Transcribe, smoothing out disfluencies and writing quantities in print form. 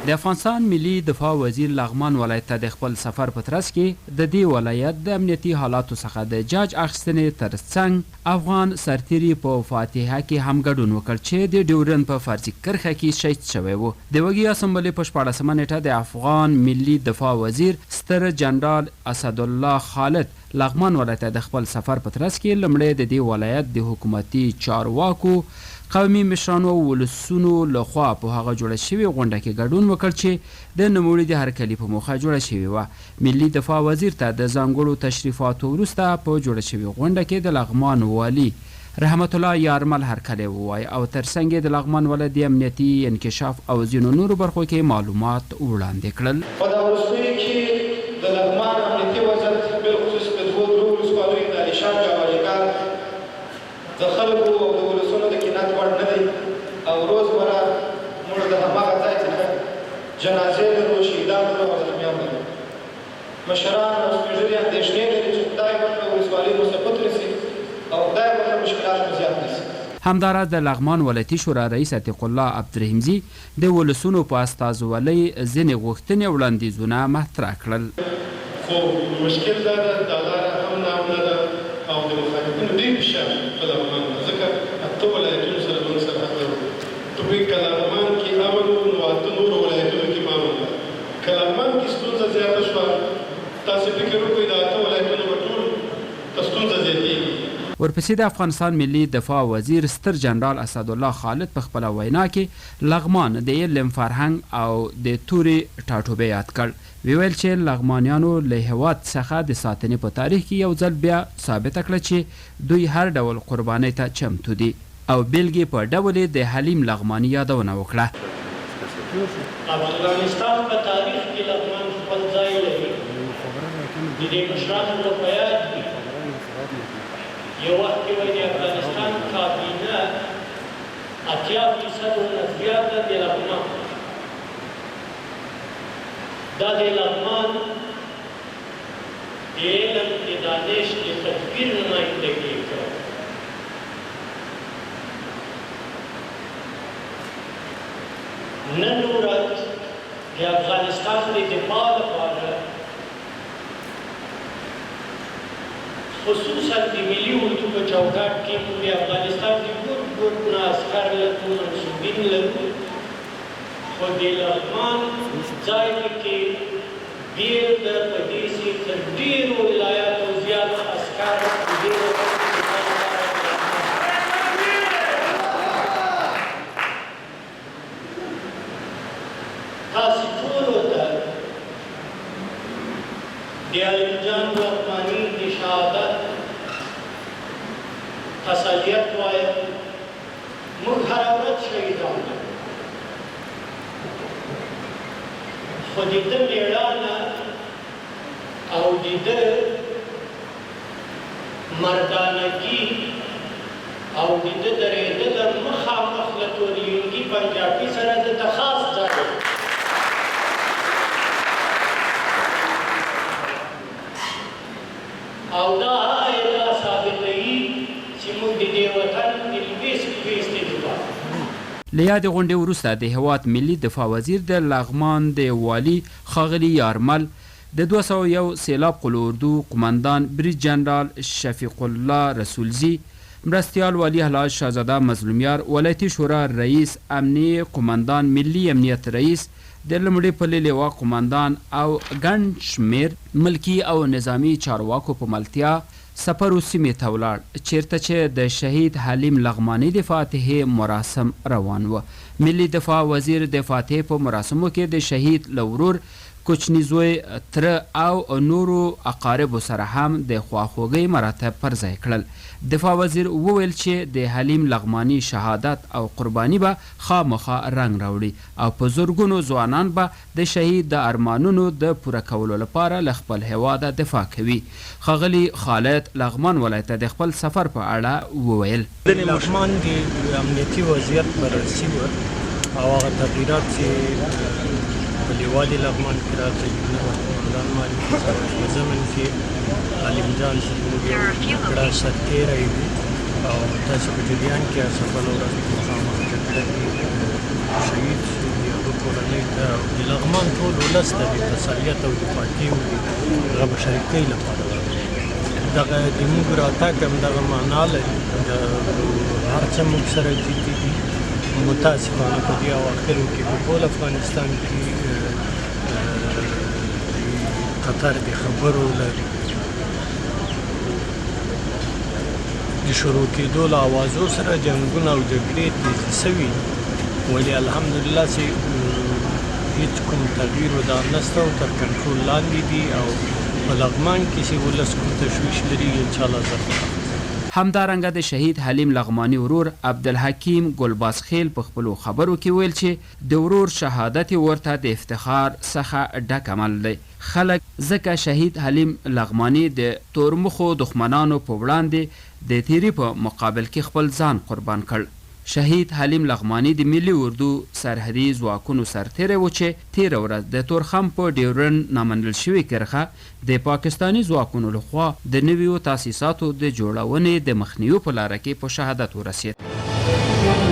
د افغانستان ملي دفاع وزیر لغمان ولایت ته د خپل سفر په ترڅ کې د دې ولایت د امنیتي حالاتو څخه د جاج اخیستنې ترڅنګ افغان سرتیري په فاتحه کې هم ګډون وکړ چې د ډیورن په فرضي کرښه کې شهید شوی و. د وږي اسمبلې په 14مه نیټه د افغان ملي دفاع وزیر ستر جنرال اسدالله خالد لغمان ولایت ته د خپل سفر په ترڅ کې لومړی د دې ولایت د حکومتي چارواکو، قومي مشرانو او ولسونو لخوا په هغه جوړه شوې غونډه کې ګډون وکړ چې د نوموړي د هرکلي په موخه جوړه شوې وه. ملي دفاع وزیر ته د ځانګړو تشریفاتو وروسته په جوړه شوې غونډه کې د لغمان والي رحمت الله یارمل هرکلی ووایي او ترڅنګ یې د لغمان ولایت د امنیتي انکشاف او ځینو نورو برخو کې معلومات وړاندې کړل. په دا وروستیو کې د لغمان امنیتي وضعیت بالخصوص په دوو درو ولسوالیو د علیشان جاوالګار د خلکو او د ولسونو د قناعت وړ نه دی او روزمره موږ د هماغه ځای څخه جنازې لرو، شهیدان لرو او زلمیان لرو. مشران او سپین ږیري اندېښنې لري چې خدای ورکړه ولسوالۍ مثبت رسي او خدای ورکړه مشکلات مو زیات نشي. همداراز د لغمان ولایتي شورا رئیس عتیق الله عبدالرحیمزي د ولسونو په استازولۍ ځینې غوښتنې وړاندیزونه مطرح کړل. خو مشکل دا ده دا لاره هم ناامنه ده او د مخالفینو ډېر فشار په لغمان ده، ځکه 8 ولایتونو سره موږ سرحد لرو. ته پوهېږې که لغمان کې امن و نو 8 نورو ولایتونو کې به امن ده. که لغمان کې ستونزه زیاته شوه تاسې فکر وکړئ د 8 ولایتونو به ټول ته ستونزه زیاتېږي. ورپسې د افغانستان ملي دفاع وزیر ستر جنرال اسدالله خالد په خپله وینا کې لغمان د علم، فرهنګ او د تورې ټاټوبی یاد کړ. ویل چې لغمانیانو له هېواد څخه د ساتنې په تاریخ کې یو ځل بیا ثابته کړه چې دوی هر ډول قربانۍ ته چمتو دي او بیلګې په ډول یې د حلیم لغماني یادونه وکړه. افغانستان په تاریخ کې لغمان خپل ځای لري. د دې مشرانو ته په یاد دي یو وخت کې وایي د افغانستان کابینه 80% نه زیاته د لغمان دا د لغمان د علم، د دانش، د تدبیر نمایندګي کوي. نن ورځ د افغانستان د دفاع لپاره خصوصا د ملي اردو په چوکاټ کې موږ د افغانستان د ګوټ ګوټ نه عسکر لرو، منصوبین لرو، خو د لغمان ځای کې ډېر د په دې سي تر ډېرو ولایاتو زیات عسکر تاسې ټولو ته د علیم جان لغماني د شهادت تسلیت وایم. موږ هره ورځ شهیدان لرو، خو د ده مېړانه او د ده مردانګي او د ده درېدل مخامخ له تورلنګي پنجابي سره د ده خاص ځای او دا دا ثابتوي چې موږ د دې وطن د لویستې دفاع. له یادې غونډې وروسته د هېواد ملي دفاع وزیر د لغمان د والي ښاغلي یارمل د 201 سیلاب قل اردو قمندان بریج جنرال شفیق الله رسولزي، مرستیال والی حلاج شاهزاده مظلومیار، ولایتي شورا رئیس، امني قمندان، ملي امنیت رئیس، د لومړي پلې لواء قمندان او ګڼ شمېر ملکي او نظامي چارواکو په ملتیا سفر و سیمې ته ولاړ چیرته چې د شهید حلیم لغماني د فاتحې مراسم روان و. ملي دفاع وزیر د فاتحې په مراسمو کې د شهید له ورور، کوچني زوی، تره او نورو اقاربو سره هم د خواخوږۍ مراتب پر ځای کړل. دفاع وزیر وویل چې د حلیم لغماني شهادت او قرباني به خامخا رنګ راوړي او په زرګونو ځوانان به د شهید د ارمانونو د پوره کولو لپاره له خپل هېواده دفاع کوي. ښاغلي خالد لغمان ولایت ته د خپل سفر په اړه وویل. د لغمان د امنیتي وضعیت بررسي وه او هغه تغییرات چې په لیوالي لغمان کې راغلي نو قمندان مالي په زمن کې علیم جان زموږ یو کړه سرتیری وي او تاسو په جریان کې سفر ورځ مخامخ جګړه کې شهید شو. هغه په کورنۍ ته او د لغمان ټول ولس ته د تسلیت او د پاکۍ او د هغه بشریکۍ لپاره دغه د موږ راتګ همدغه معنا لري د هر څه موږ سره جدي دي متاسفانه په دې اواخرو کې په ټول افغانستان کې قطر د خبرو له د شروع کېدو له اوازو سره جنګونه او جګړې تیزې سوي ولې الحمدلله چې هېڅ کوم تغییر و دا نشته او تر کنټرول لاندې دي او په لغمان کې چې ولس کوم تشویش لري انشاءالله زه همدارنګه د شهید حلیم لغمانی ورور عبدالحکیم ګلباسخیل په خپلو خبرو کې ویل چې د ورور شهادت ورته د افتخار څخه ډک عمل دی خلک ځکه شهید حلیم لغمانی د تورمخو دښمنانو په وړاندې د تیری په مقابل کې خپل ځان قربان کړ شهید حلیم لغمانی د ملي اردو سرحدي ځواکونو سرتیری و چې تیره ورځ د تورخم په ډیورن نامنل شوې کرښه د پاکستاني ځواکونو لخوا د نویو تاسیساتو د جوړونې د مخنیوي په لاره کې په شهادت ورسید